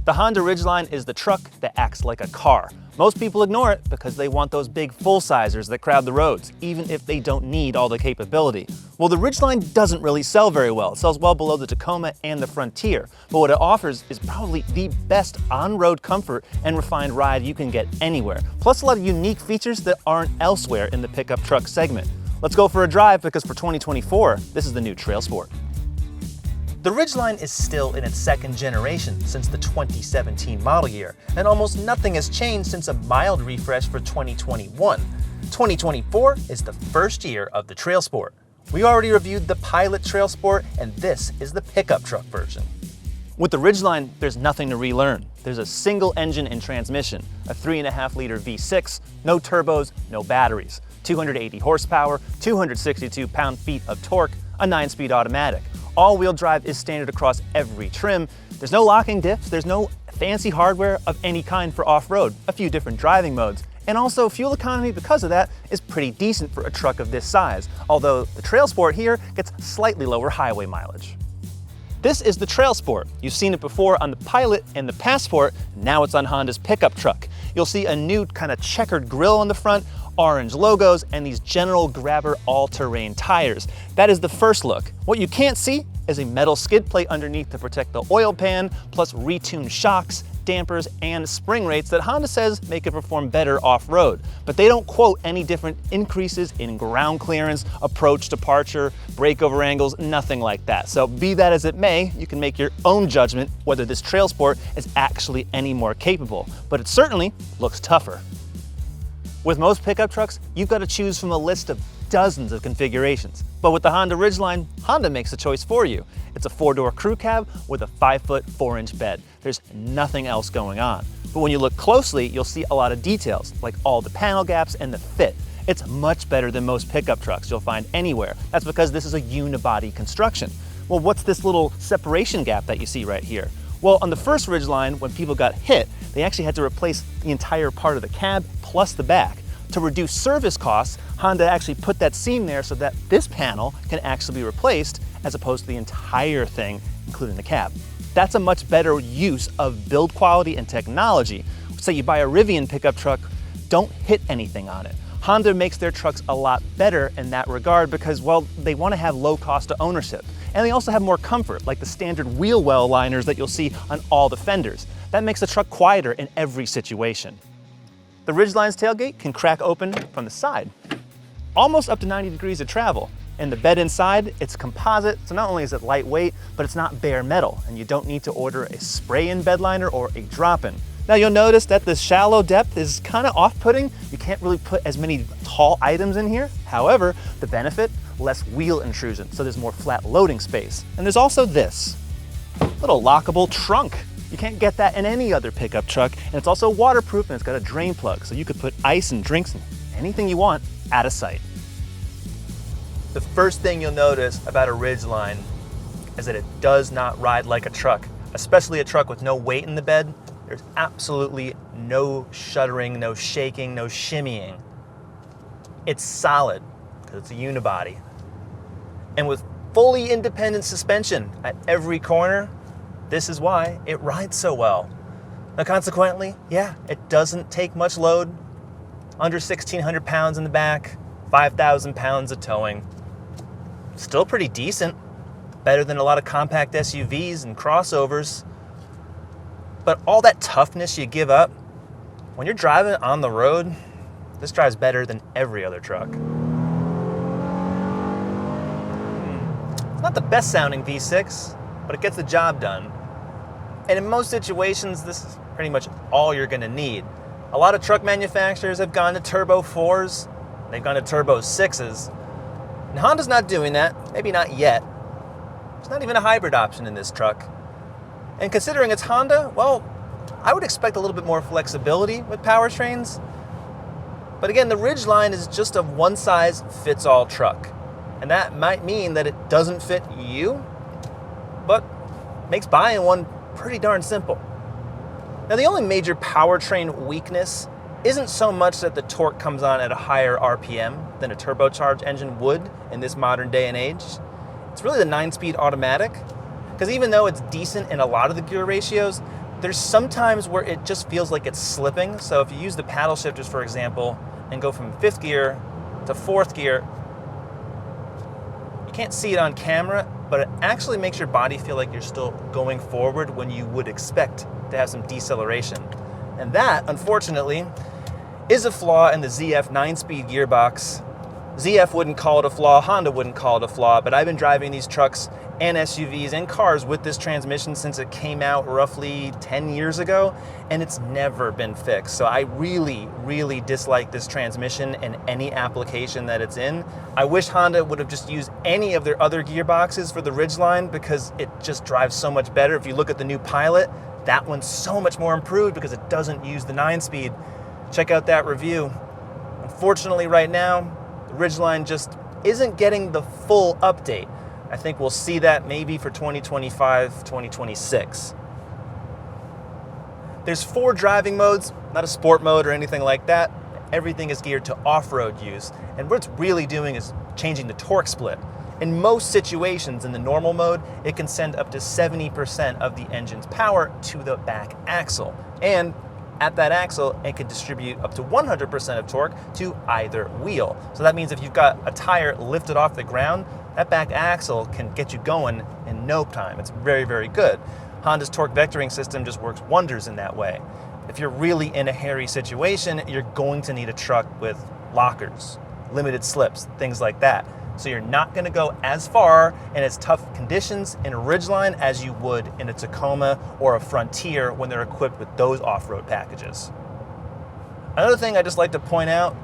The Honda Ridgeline is the truck that acts like a car. Most people ignore it because they want those big full-sizers that crowd the roads, even if they don't need all the capability. Well, the Ridgeline doesn't really sell very well. It sells well below the Tacoma and the Frontier, but what it offers is probably the best on-road comfort and refined ride you can get anywhere, plus a lot of unique features that aren't elsewhere in the pickup truck segment. Let's go for a drive because for 2024, this is the new TrailSport. The Ridgeline is still in its second generation since the 2017 model year, and almost nothing has changed since a mild refresh for 2021. 2024 is the first year of the TrailSport. We already reviewed the Pilot TrailSport, and this is the pickup truck version. With the Ridgeline, there's nothing to relearn. There's a single engine and transmission, a 3.5-liter V6, no turbos, no batteries, 280 horsepower, 262 pound-feet of torque, a 9-speed automatic. All-wheel drive is standard across every trim. There's no locking diffs, there's no fancy hardware of any kind for off-road, a few different driving modes. And also, fuel economy, because of that, is pretty decent for a truck of this size, although the TrailSport here gets slightly lower highway mileage. This is the TrailSport. You've seen it before on the Pilot and the Passport, now it's on Honda's pickup truck. You'll see a new kind of checkered grille on the front, orange logos, and these General Grabber all-terrain tires. That is the first look. What you can't see is a metal skid plate underneath to protect the oil pan, plus retuned shocks, dampers, and spring rates that Honda says make it perform better off-road. But they don't quote any different increases in ground clearance, approach departure, breakover angles, nothing like that. So be that as it may, you can make your own judgment whether this TrailSport is actually any more capable, but it certainly looks tougher. With most pickup trucks, you've got to choose from a list of dozens of configurations. But with the Honda Ridgeline, Honda makes the choice for you. It's a 4-door crew cab with a 5-foot 4-inch bed. There's nothing else going on. But when you look closely, you'll see a lot of details, like all the panel gaps and the fit. It's much better than most pickup trucks you'll find anywhere. That's because this is a unibody construction. Well, what's this little separation gap that you see right here? Well, on the first Ridgeline, when people got hit, they actually had to replace the entire part of the cab plus the back. To reduce service costs, Honda actually put that seam there so that this panel can actually be replaced as opposed to the entire thing, including the cab. That's a much better use of build quality and technology. Say you buy a Rivian pickup truck, don't hit anything on it. Honda makes their trucks a lot better in that regard because, well, they want to have low cost of ownership. And they also have more comfort, like the standard wheel well liners that you'll see on all the fenders. That makes the truck quieter in every situation. The Ridgeline's tailgate can crack open from the side, almost up to 90 degrees of travel. And the bed inside, it's composite, so not only is it lightweight, but it's not bare metal, and you don't need to order a spray-in bed liner or a drop-in. Now you'll notice that the shallow depth is kind of off-putting. You can't really put as many tall items in here. However, the benefit, less wheel intrusion, so there's more flat loading space. And there's also this little lockable trunk. You can't get that in any other pickup truck, and it's also waterproof and it's got a drain plug, so you could put ice and drinks and anything you want out of sight. The first thing you'll notice about a Ridgeline is that it does not ride like a truck, especially a truck with no weight in the bed. There's absolutely no shuddering, no shaking, no shimmying. It's solid because it's a unibody. And with fully independent suspension at every corner, this is why it rides so well. Now consequently, yeah, it doesn't take much load. Under 1,600 pounds in the back, 5,000 pounds of towing. Still pretty decent. Better than a lot of compact SUVs and crossovers. But all that toughness you give up, when you're driving on the road, this drives better than every other truck. It's not the best sounding V6, but it gets the job done. And in most situations, this is pretty much all you're gonna need. A lot of truck manufacturers have gone to turbo 4s, they've gone to turbo 6s. And Honda's not doing that, maybe not yet. There's not even a hybrid option in this truck. And considering it's Honda, well, I would expect a little bit more flexibility with powertrains. But again, the Ridgeline is just a one-size-fits-all truck. And that might mean that it doesn't fit you, but makes buying one pretty darn simple. Now, the only major powertrain weakness isn't so much that the torque comes on at a higher RPM than a turbocharged engine would in this modern day and age. It's really the 9-speed automatic, because even though it's decent in a lot of the gear ratios, There's some times where it just feels like it's slipping. So if you use the paddle shifters, for example, and go from 5th gear to 4th gear, you can't see it on camera, but it actually makes your body feel like you're still going forward when you would expect to have some deceleration. And that, unfortunately, is a flaw in the ZF 9-speed gearbox. ZF wouldn't call it a flaw, Honda wouldn't call it a flaw, but I've been driving these trucks and SUVs and cars with this transmission since it came out roughly 10 years ago, and it's never been fixed. So I really, really dislike this transmission and any application that it's in. I wish Honda would have just used any of their other gearboxes for the Ridgeline because it just drives so much better. If you look at the new Pilot, that one's so much more improved because it doesn't use the 9-speed. Check out that review. Unfortunately, right now, the Ridgeline just isn't getting the full update. I think we'll see that maybe for 2025, 2026. There's 4 driving modes, not a sport mode or anything like that. Everything is geared to off-road use. And what it's really doing is changing the torque split. In most situations in the normal mode, it can send up to 70% of the engine's power to the back axle. And at that axle, it can distribute up to 100% of torque to either wheel. So that means if you've got a tire lifted off the ground, that back axle can get you going in no time. It's very, very good. Honda's torque vectoring system just works wonders in that way. If you're really in a hairy situation, you're going to need a truck with lockers, limited slips, things like that. So you're not going to go as far in as tough conditions in a Ridgeline as you would in a Tacoma or a Frontier when they're equipped with those off-road packages. Another thing I just like to point out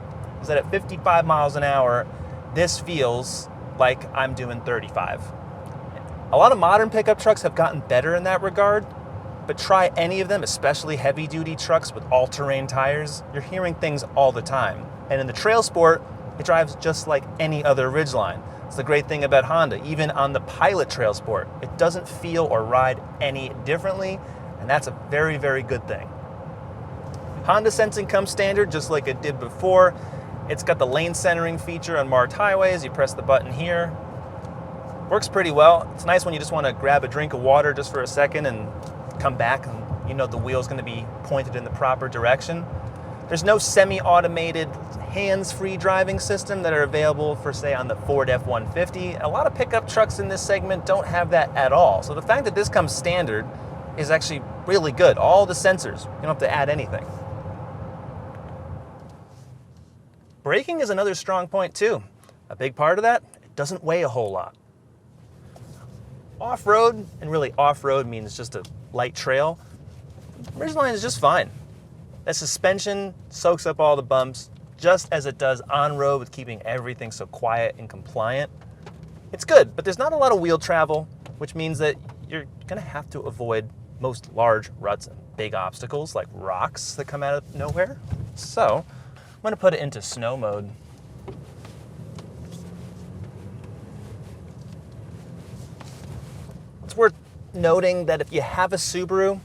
is that at 55 miles an hour, this feels like I'm doing 35. A lot of modern pickup trucks have gotten better in that regard, but try any of them, especially heavy-duty trucks with all-terrain tires. You're hearing things all the time. And in the TrailSport, it drives just like any other Ridgeline. It's the great thing about Honda. Even on the Pilot TrailSport, it doesn't feel or ride any differently, and that's a very, very good thing. Honda sensing comes standard just like it did before. It's got the lane centering feature on marked highways. You press the button here. Works pretty well. It's nice when you just want to grab a drink of water just for a second and come back and you know the wheel's going to be pointed in the proper direction. There's no semi-automated hands-free driving system that are available for, say, on the Ford F-150. A lot of pickup trucks in this segment don't have that at all. So the fact that this comes standard is actually really good. All the sensors, you don't have to add anything. Braking is another strong point too. A big part of that, it doesn't weigh a whole lot. Off-road, and really off-road means just a light trail, Ridgeline is just fine. That suspension soaks up all the bumps just as it does on-road with keeping everything so quiet and compliant. It's good, but there's not a lot of wheel travel, which means that you're gonna have to avoid most large ruts and big obstacles like rocks that come out of nowhere. So I'm gonna put it into snow mode. It's worth noting that if you have a Subaru,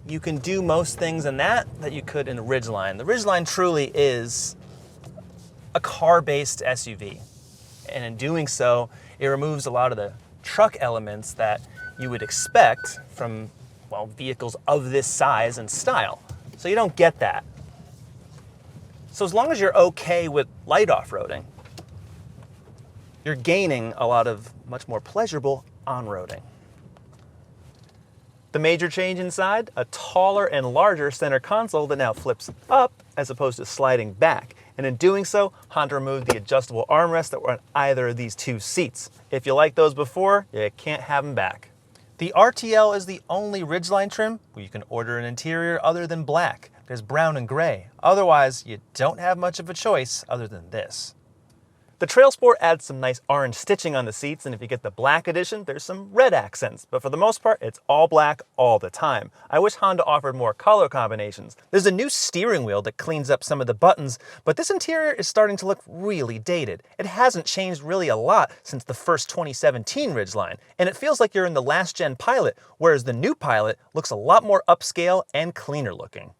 you can do most things in that you could in a Ridgeline. The Ridgeline truly is a car-based SUV. And in doing so, it removes a lot of the truck elements that you would expect from, well, vehicles of this size and style. So you don't get that. So as long as you're okay with light off-roading, you're gaining a lot of much more pleasurable on-roading. The major change inside, a taller and larger center console that now flips up as opposed to sliding back. And in doing so, Honda removed the adjustable armrests that were on either of these two seats. If you liked those before, you can't have them back. The RTL is the only Ridgeline trim where you can order an interior other than black. There's brown and gray. Otherwise, you don't have much of a choice other than this. The TrailSport adds some nice orange stitching on the seats, and if you get the black edition, there's some red accents, but for the most part, it's all black all the time. I wish Honda offered more color combinations. There's a new steering wheel that cleans up some of the buttons, but this interior is starting to look really dated. It hasn't changed really a lot since the first 2017 Ridgeline, and it feels like you're in the last-gen Pilot, whereas the new Pilot looks a lot more upscale and cleaner looking.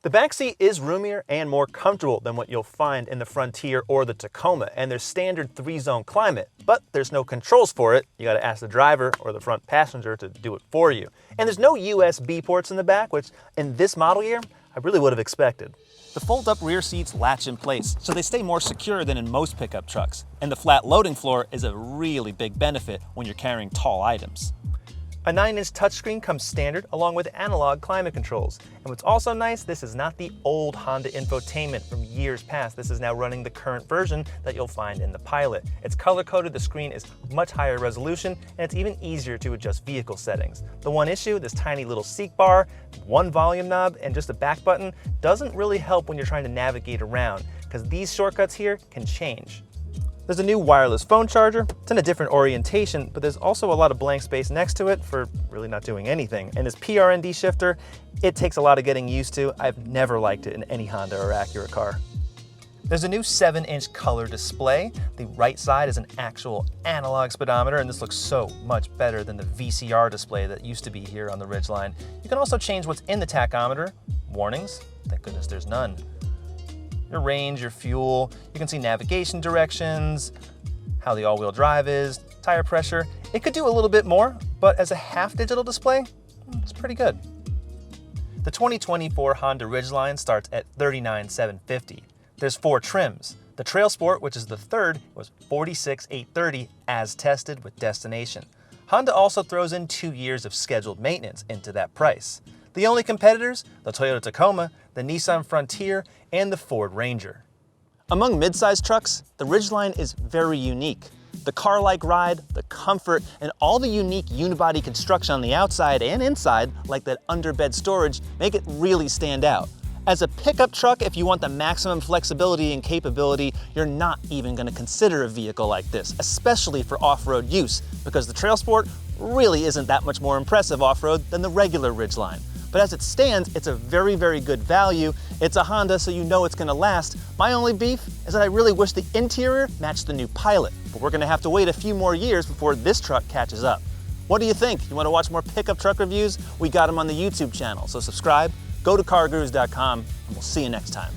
The backseat is roomier and more comfortable than what you'll find in the Frontier or the Tacoma, and there's standard 3-zone climate, but there's no controls for it. You gotta ask the driver or the front passenger to do it for you. And there's no USB ports in the back, which in this model year, I really would have expected. The fold-up rear seats latch in place, so they stay more secure than in most pickup trucks. And the flat loading floor is a really big benefit when you're carrying tall items. A 9-inch touchscreen comes standard along with analog climate controls. And what's also nice, this is not the old Honda Infotainment from years past. This is now running the current version that you'll find in the Pilot. It's color-coded, the screen is much higher resolution, and it's even easier to adjust vehicle settings. The one issue, this tiny little seat bar, one volume knob, and just a back button doesn't really help when you're trying to navigate around, because these shortcuts here can change. There's a new wireless phone charger. It's in a different orientation, but there's also a lot of blank space next to it for really not doing anything. And this PRND shifter, it takes a lot of getting used to. I've never liked it in any Honda or Acura car. There's a new 7-inch color display. The right side is an actual analog speedometer, and this looks so much better than the VCR display that used to be here on the Ridgeline. You can also change what's in the tachometer. Warnings, thank goodness there's none. Your range, your fuel, you can see navigation directions, how the all-wheel drive is, tire pressure. It could do a little bit more, but as a half-digital display, it's pretty good. The 2024 Honda Ridgeline starts at $39,750. There's 4 trims. The TrailSport, which is the third, was $46,830 as tested with destination. Honda also throws in 2 years of scheduled maintenance into that price. The only competitors, the Toyota Tacoma, the Nissan Frontier, and the Ford Ranger. Among midsize trucks, the Ridgeline is very unique. The car-like ride, the comfort, and all the unique unibody construction on the outside and inside, like that underbed storage, make it really stand out. As a pickup truck, if you want the maximum flexibility and capability, you're not even going to consider a vehicle like this, especially for off-road use, because the TrailSport really isn't that much more impressive off-road than the regular Ridgeline. But as it stands, it's a very, very good value. It's a Honda, so you know it's gonna last. My only beef is that I really wish the interior matched the new Pilot, but we're gonna have to wait a few more years before this truck catches up. What do you think? You wanna watch more pickup truck reviews? We got them on the YouTube channel, so subscribe, go to CarGurus.com, and we'll see you next time.